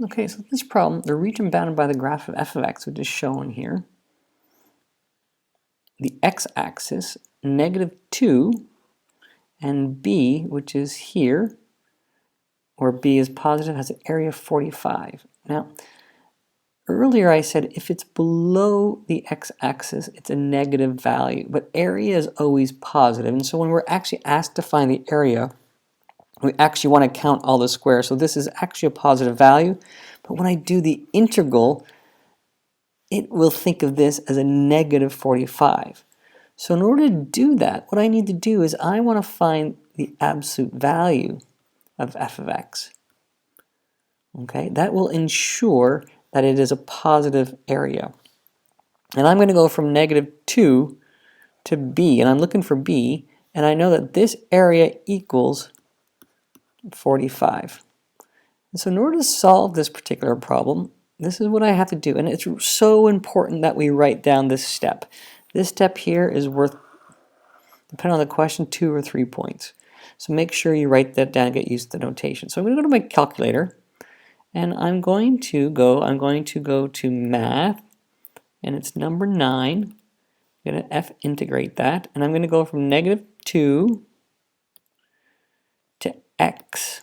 Okay, so this problem, the region bounded by the graph of f of x, which is shown here, the x-axis, -2, and b, which is here, where b is positive, has an area of 45. Now, earlier I said if it's below the x-axis, it's a negative value, but area is always positive. And so when we're actually asked to find the area, we actually want to count all the squares. So this is actually a positive value, but when I do the integral, it will think of this as a negative 45. So in order to do that, what I need to do is I want to find the absolute value of f of x. Okay, that will ensure that it is a positive area. And I'm going to go from -2 to b, and I'm looking for b, and I know that this area equals 45. And so in order to solve this particular problem, this is what I have to do, and it's so important that we write down this step. This step here is worth, depending on the question, 2 or 3 points. So make sure you write that down and get used to the notation. So I'm going to go to my calculator, and I'm going to go to math, and it's number 9. I'm going to F integrate that, and I'm going to go from -2 to x.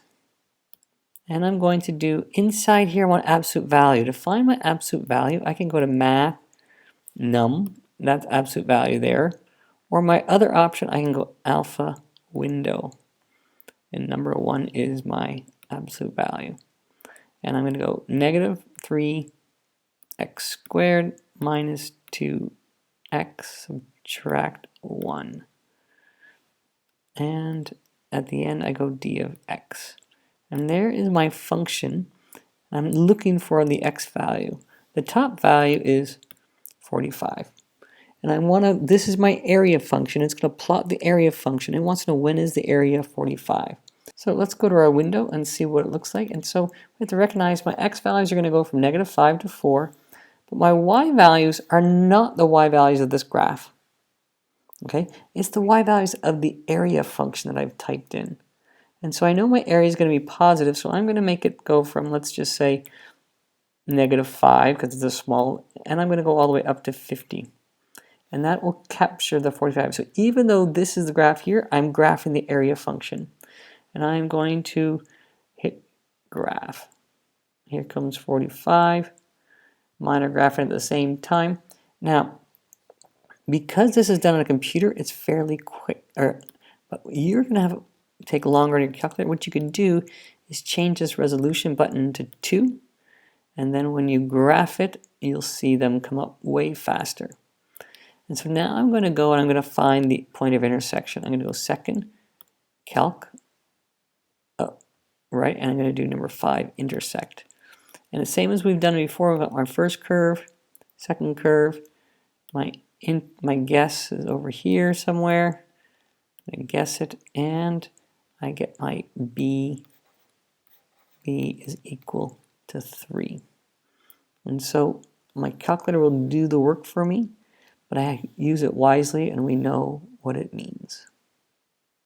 And I'm going to do, inside here I want absolute value. To find my absolute value, I can go to math, num, that's absolute value there. Or my other option, I can go alpha window. And number 1 is my absolute value. And I'm going to go -3 x squared minus 2x subtract 1. And at the end I go d of x. And there is my function. I'm looking for the x value. The top value is 45. And I want to, this is my area function. It's going to plot the area function. It wants to know when is the area 45. So let's go to our window and see what it looks like. And so we have to recognize my x values are going to go from -5 to 4. But my y values are not the y values of this graph. Okay? It's the y values of the area function that I've typed in. And so I know my area is going to be positive, so I'm going to make it go from, let's just say, -5, because it's a small, and I'm going to go all the way up to 50. And that will capture the 45. So even though this is the graph here, I'm graphing the area function. And I'm going to hit graph. Here comes 45. Mine are graphing at the same time. Now, because this is done on a computer, it's fairly quick. But you're going to have take longer on your calculator. What you can do is change this resolution button to 2, and then when you graph it, you'll see them come up way faster. And so now I'm going to go and I'm going to find the point of intersection. I'm going to go second, calc, right, and I'm going to do number 5, intersect. And the same as we've done before, we've got my first curve, second curve, my guess is over here somewhere. I guess it, and I get my b is equal to 3. And so my calculator will do the work for me, but I use it wisely and we know what it means.